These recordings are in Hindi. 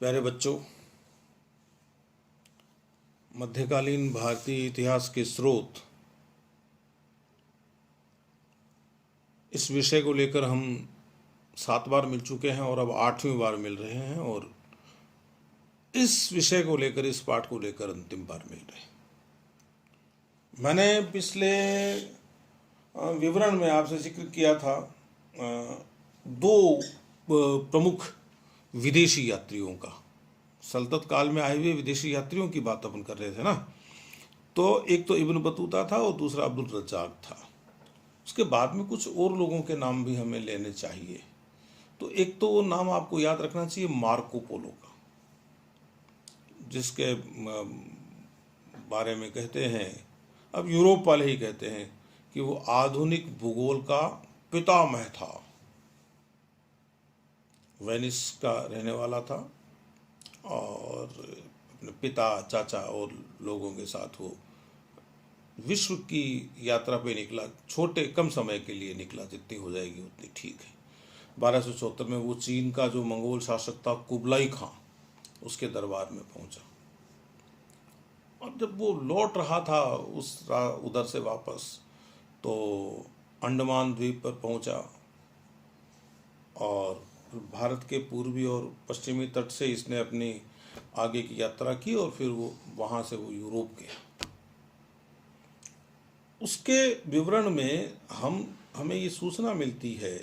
प्यारे बच्चों, मध्यकालीन भारतीय इतिहास के स्रोत इस विषय को लेकर हम 7 बार मिल चुके हैं और अब 8वीं बार मिल रहे हैं और इस विषय को लेकर, इस पाठ को लेकर अंतिम बार मिल रहे हैं। मैंने पिछले विवरण में आपसे जिक्र किया था 2 प्रमुख विदेशी यात्रियों का। सल्तनत काल में आए हुए विदेशी यात्रियों की बात अपन कर रहे थे ना। तो एक तो इब्न बतूता था और दूसरा अब्दुल रज्जाक था। उसके बाद में कुछ और लोगों के नाम भी हमें लेने चाहिए। तो एक तो वो नाम आपको याद रखना चाहिए, मार्को पोलो का, जिसके बारे में कहते हैं, अब यूरोप वाले ही कहते हैं कि वो आधुनिक भूगोल का पितामह था। वेनिस का रहने वाला था और अपने पिता, चाचा और लोगों के साथ वो विश्व की यात्रा पे निकला। छोटे कम समय के लिए निकला, जितनी हो जाएगी उतनी ठीक है। 1274 में वो चीन का जो मंगोल शासक था कुबलाई खां, उसके दरबार में पहुंचा। और जब वो लौट रहा था उधर से वापस, तो अंडमान द्वीप पर पहुंचा और भारत के पूर्वी और पश्चिमी तट से इसने अपनी आगे की यात्रा की और फिर वो वहाँ से वो यूरोप गया। उसके विवरण में हमें ये सूचना मिलती है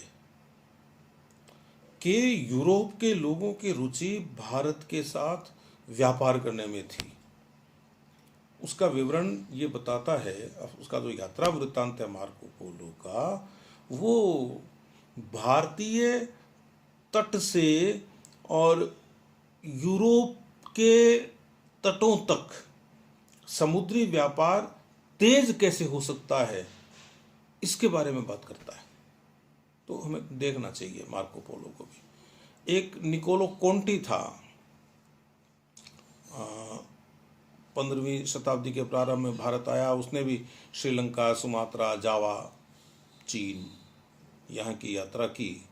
कि यूरोप के लोगों की रुचि भारत के साथ व्यापार करने में थी। उसका विवरण ये बताता है, उसका जो यात्रा वृत्तांत है मार्को पोलो का, वो भारतीय तट से और यूरोप के तटों तक समुद्री व्यापार तेज कैसे हो सकता है, इसके बारे में बात करता है। तो हमें देखना चाहिए मार्को पोलो को भी। एक निकोलो कोंटी था, 15वीं शताब्दी के प्रारंभ में भारत आया। उसने भी श्रीलंका, सुमात्रा, जावा, चीन, यहाँ की यात्रा की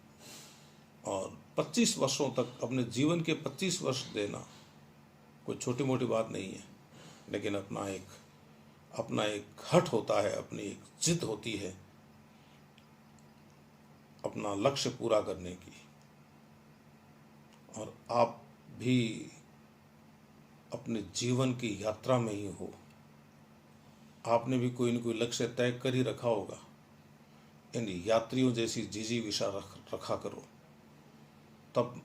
और 25 वर्षों तक, अपने जीवन के 25 वर्ष देना कोई छोटी मोटी बात नहीं है। लेकिन अपना एक हट होता है, अपनी एक जिद होती है अपना लक्ष्य पूरा करने की। और आप भी अपने जीवन की यात्रा में ही हो, आपने भी कोई न कोई लक्ष्य तय कर ही रखा होगा। इन यात्रियों जैसी जीजी विशा रखा करो, तब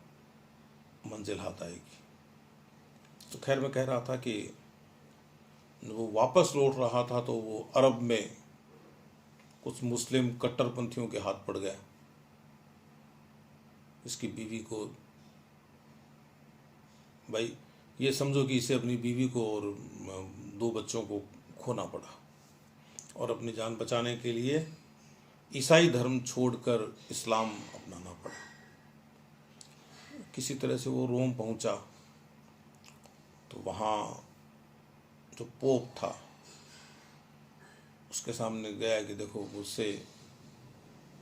मंजिल हाथ आएगी। तो खैर, मैं कह रहा था कि वो वापस लौट रहा था तो वो अरब में कुछ मुस्लिम कट्टरपंथियों के हाथ पड़ गया। इसकी बीवी को, भाई ये समझो कि इसे अपनी बीवी को और 2 बच्चों को खोना पड़ा और अपनी जान बचाने के लिए ईसाई धर्म छोड़कर इस्लाम अपनाना पड़ा। किसी तरह से वो रोम पहुंचा तो वहाँ जो पोप था उसके सामने गया कि देखो, मुझसे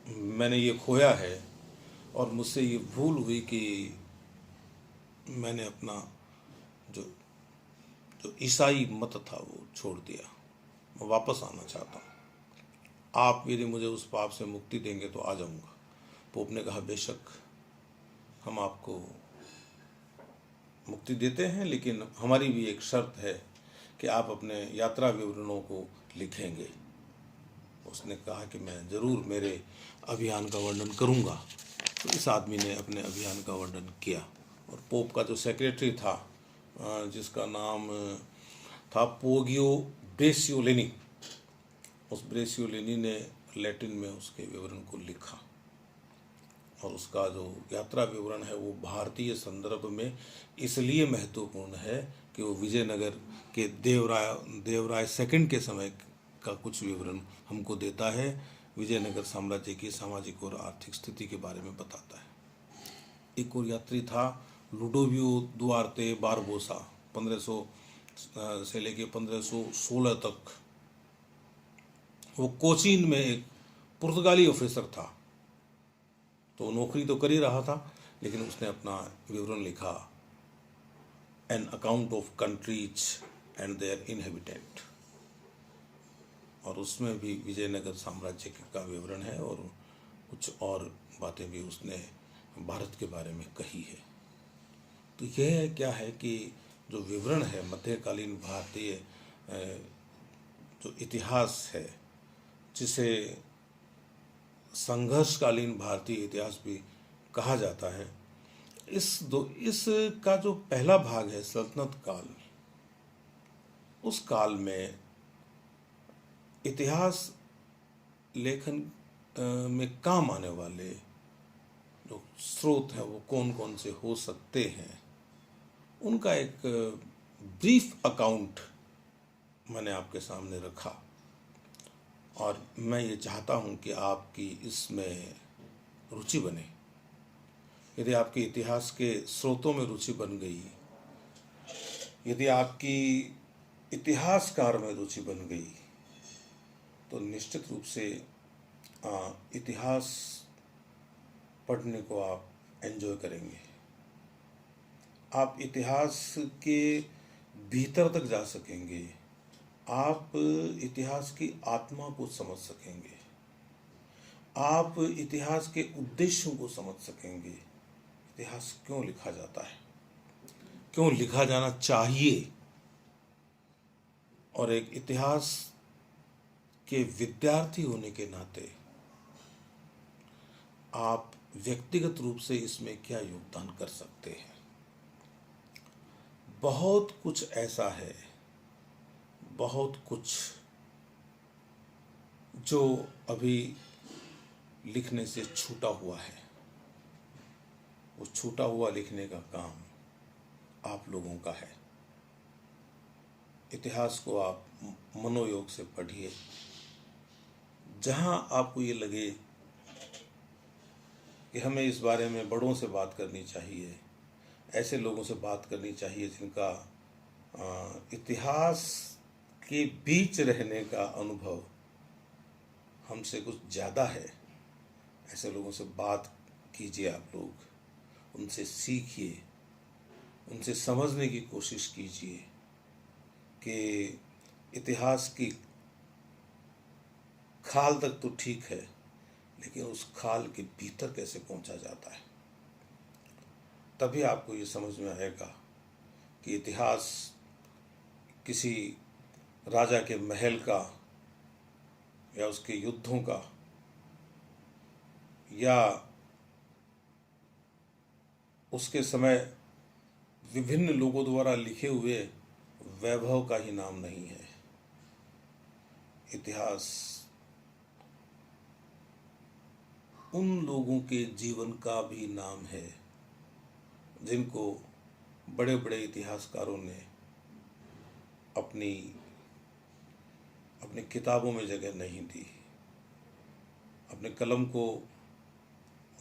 मैंने ये खोया है और मुझसे ये भूल हुई कि मैंने अपना जो ईसाई मत था वो छोड़ दिया। मैं वापस आना चाहता हूँ, आप यदि मुझे उस पाप से मुक्ति देंगे तो आ जाऊँगा। पोप ने कहा, बेशक हम आपको मुक्ति देते हैं, लेकिन हमारी भी एक शर्त है कि आप अपने यात्रा विवरणों को लिखेंगे। उसने कहा कि मैं ज़रूर मेरे अभियान का वर्णन करूंगा। तो इस आदमी ने अपने अभियान का वर्णन किया और पोप का जो सेक्रेटरी था, जिसका नाम था पोगियो ब्रेसियोलिनी, उस ब्रेसियोलिनी ने लैटिन में उसके विवरण को लिखा। और उसका जो यात्रा विवरण है वो भारतीय संदर्भ में इसलिए महत्वपूर्ण है कि वो विजयनगर के देवराय सेकंड के समय का कुछ विवरण हमको देता है। विजयनगर साम्राज्य की सामाजिक और आर्थिक स्थिति के बारे में बताता है। एक और यात्री था लुडोवियो दुआर्ते बारबोसा, 1500 से लेके 1516 तक। वो कोचीन में एक पुर्तगाली ऑफिसर था। तो नौकरी तो कर ही रहा था, लेकिन उसने अपना विवरण लिखा an account of countries and their inhabitant, और उसमें भी विजयनगर साम्राज्य का विवरण है और कुछ और बातें भी उसने भारत के बारे में कही है। तो यह क्या है कि जो विवरण है मध्यकालीन भारतीय जो इतिहास है, जिसे संघर्षकालीन भारतीय इतिहास भी कहा जाता है, इसका जो पहला भाग है सल्तनत काल, उस काल में इतिहास लेखन में काम आने वाले जो स्रोत हैं वो कौन कौन से हो सकते हैं, उनका एक ब्रीफ अकाउंट मैंने आपके सामने रखा। और मैं ये चाहता हूँ कि आपकी इसमें रुचि बने। यदि आपकी इतिहास के स्रोतों में रुचि बन गई, यदि आपकी इतिहासकार में रुचि बन गई, तो निश्चित रूप से इतिहास पढ़ने को आप एंजॉय करेंगे। आप इतिहास के भीतर तक जा सकेंगे, आप इतिहास की आत्मा को समझ सकेंगे, आप इतिहास के उद्देश्यों को समझ सकेंगे। इतिहास क्यों लिखा जाता है, क्यों लिखा जाना चाहिए, और एक इतिहास के विद्यार्थी होने के नाते आप व्यक्तिगत रूप से इसमें क्या योगदान कर सकते हैं। बहुत कुछ ऐसा है, बहुत कुछ जो अभी लिखने से छूटा हुआ है। वो छूटा हुआ लिखने का काम आप लोगों का है। इतिहास को आप मनोयोग से पढ़िए। जहां आपको ये लगे कि हमें इस बारे में बड़ों से बात करनी चाहिए, ऐसे लोगों से बात करनी चाहिए जिनका इतिहास के बीच रहने का अनुभव हमसे कुछ ज़्यादा है, ऐसे लोगों से बात कीजिए। आप लोग उनसे सीखिए, उनसे समझने की कोशिश कीजिए कि इतिहास की खाल तक तो ठीक है, लेकिन उस खाल के भीतर कैसे पहुंचा जाता है। तभी आपको ये समझ में आएगा कि इतिहास किसी राजा के महल का या उसके युद्धों का या उसके समय विभिन्न लोगों द्वारा लिखे हुए वैभव का ही नाम नहीं है। इतिहास उन लोगों के जीवन का भी नाम है जिनको बड़े बड़े इतिहासकारों ने अपनी किताबों में जगह नहीं दी। अपने कलम को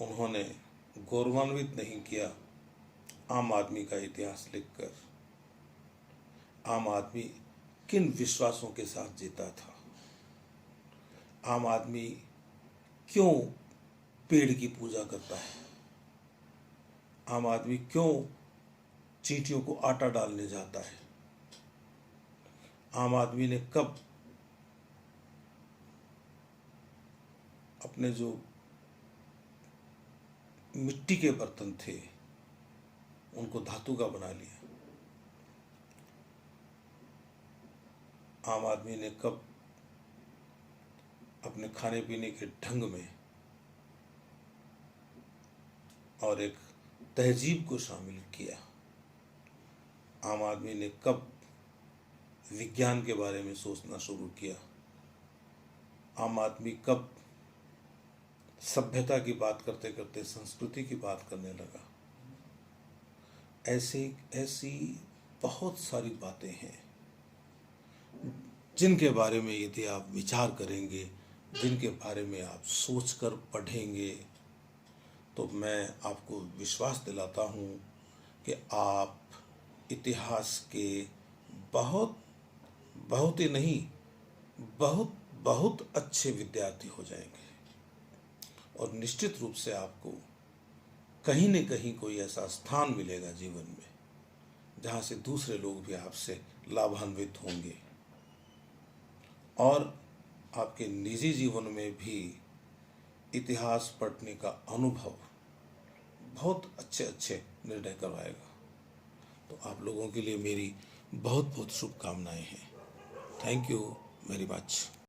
उन्होंने गौरवान्वित नहीं किया आम आदमी का इतिहास लिखकर। आम आदमी किन विश्वासों के साथ जीता था, आम आदमी क्यों पेड़ की पूजा करता है, आम आदमी क्यों चींटियों को आटा डालने जाता है, आम आदमी ने कब अपने जो मिट्टी के बर्तन थे उनको धातु का बना लिया, आम आदमी ने कब अपने खाने पीने के ढंग में और एक तहजीब को शामिल किया, आम आदमी ने कब विज्ञान के बारे में सोचना शुरू किया, आम आदमी कब सभ्यता की बात करते करते संस्कृति की बात करने लगा। ऐसी बहुत सारी बातें हैं जिनके बारे में यदि आप विचार करेंगे, जिनके बारे में आप सोचकर पढ़ेंगे, तो मैं आपको विश्वास दिलाता हूँ कि आप इतिहास के बहुत ही नहीं, बहुत अच्छे विद्यार्थी हो जाएंगे। और निश्चित रूप से आपको कहीं न कहीं कोई ऐसा स्थान मिलेगा जीवन में जहाँ से दूसरे लोग भी आपसे लाभान्वित होंगे और आपके निजी जीवन में भी इतिहास पढ़ने का अनुभव बहुत अच्छे अच्छे निर्णय करवाएगा। तो आप लोगों के लिए मेरी बहुत बहुत शुभकामनाएं हैं। Thank you very much.